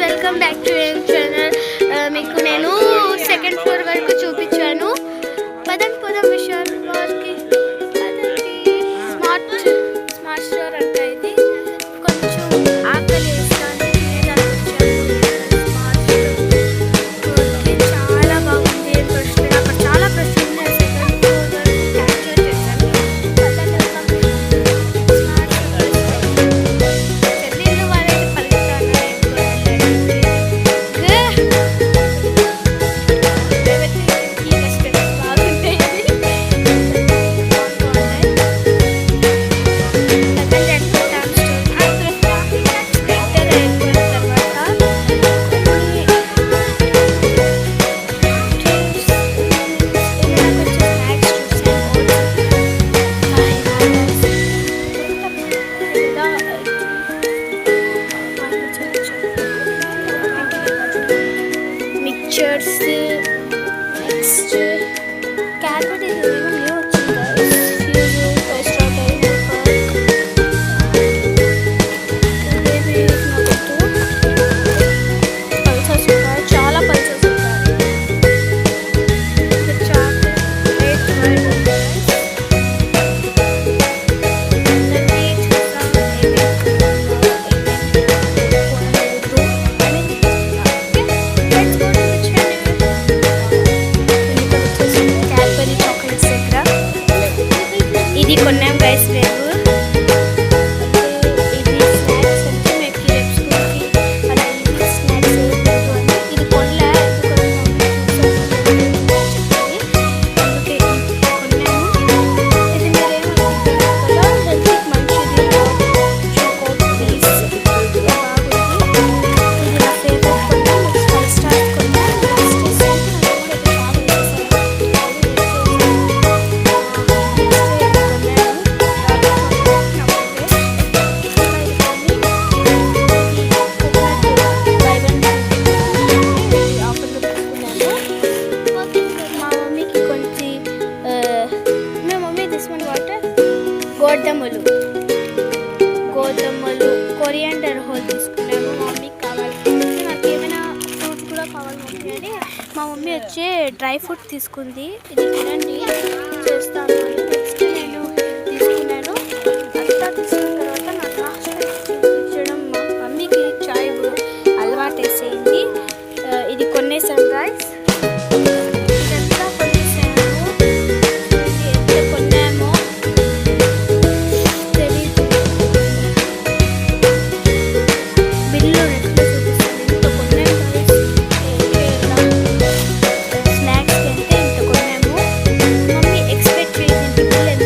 Welcome back to channel. మీకు నేను second floor వరకు చూపించాను. పదం విషయాలు వారికి స్మార్ట్ స్టోర్ అంట. ఇది కొంచెం ఆకలి వేస్తుంది. చాలా బాగుంది. అక్కడ చాలా ప్రశ్న pictures. Next Cadbury new pulsars ఉంటాయి. చాలా పల్సర్స్ ఉంటాయి. ఇది కొన్నాం గైస్ మేము. ఇది స్నాక్స్ అంటే మేము రేపు స్కూల్కి అలా ఇది స్నాక్స్ ఇది కొనలే. అందుకే కొన్నాము. ఇది మీరేమనుకుంటున్నారో హెల్త్కి మంచిది. చాకోస్ ప్లీజ్ బాగుంది. ఇది నా ఫేవరెట్. కొన్నాము 5 స్టార్స్ కొన్నాము. గోధుమలు కొరియాండర్ హోల్ తీసుకున్నాము. మా మమ్మీకి కావాలి. నాకు ఏమైనా ఫ్రూట్ కూడా కావాలి మమ్మీ అని మా మమ్మీ వచ్చి డ్రై ఫ్రూట్ తీసుకుంది. ఇది తినండి చేస్తాను. నెక్స్ట్ నేను తీసుకున్నాను. అంతా తీసుకున్న తర్వాత నాకు చూపించడం మా మమ్మీకి చాయ్ అలవాటు వేసేయండి. ఇది కొనేసాను గైస్. ఇదంతా కొనేసాను. ఎంత కొన్నామో తెలీదు. బిల్లు ఎక్కడ చూపిస్తాను. ఇంత కొన్నాము గైస్. స్నాక్స్కి అంటే ఇంత కొన్నాము. మమ్మీ ఎక్స్పెక్ట్ చేసింది బిల్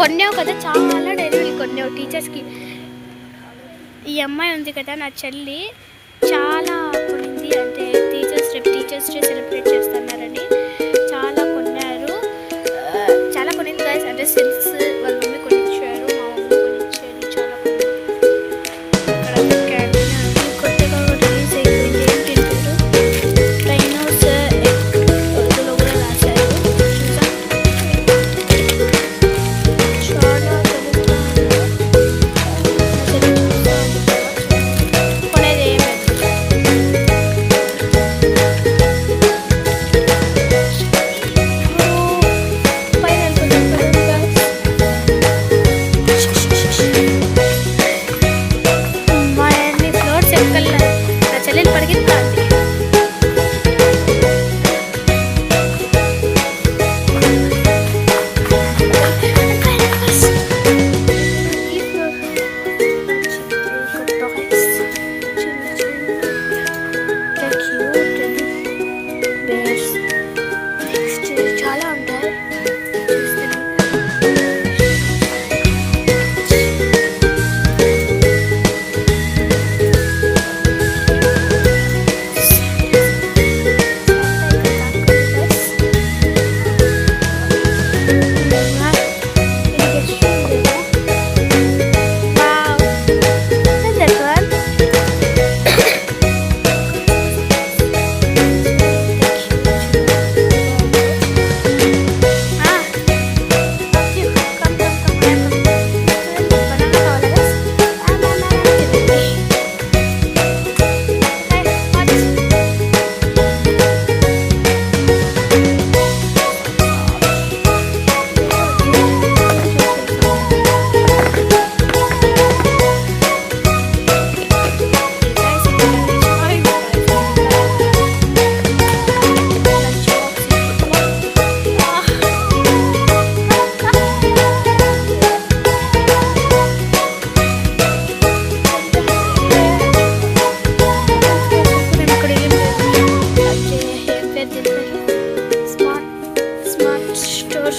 కొన్నావు కదా, చాలా డైరీ మిల్క్ కొన్నావు టీచర్స్కి. ఈ అమ్మాయి ఉంది కదా నా చెల్లి, చాలా కొనింది. అంటే టీచర్స్ డే సెలబ్రేట్ చేస్తున్నారని చాలా కొన్నారు. చాలా కొనింది గైస్. అంటే సిల్క్స్ వాళ్ళ మమ్మీ కొనిచ్చారు, మా మమ్మీ కొనిచ్చారు. చాలా కొత్తగా రిలీజ్ అయిపోయింది ఏంటంటారు, రైనోస్ ఉర్దూలో కూడా రాశారు. చాలా కొనేది ఏం చాలా ఉంటాయి.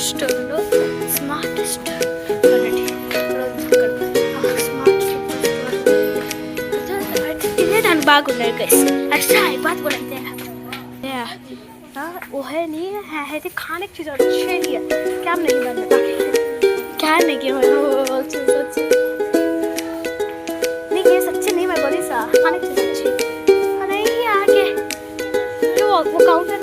స్టోర్లో స్మార్ట్ స్టోర్ చూడండి, తినేదానికి బాగున్నాయి గైస్. अच्छा एक बात बोलते हैं, वो है नहीं है तो खाने की चीज़ अच्छी नहीं है, क्या नहीं बनता क्या नहीं किया नहीं, ये सच्ची नहीं, मैं बोली सा खाने की चीज़ अच्छी नहीं आगे जो वो काउंटर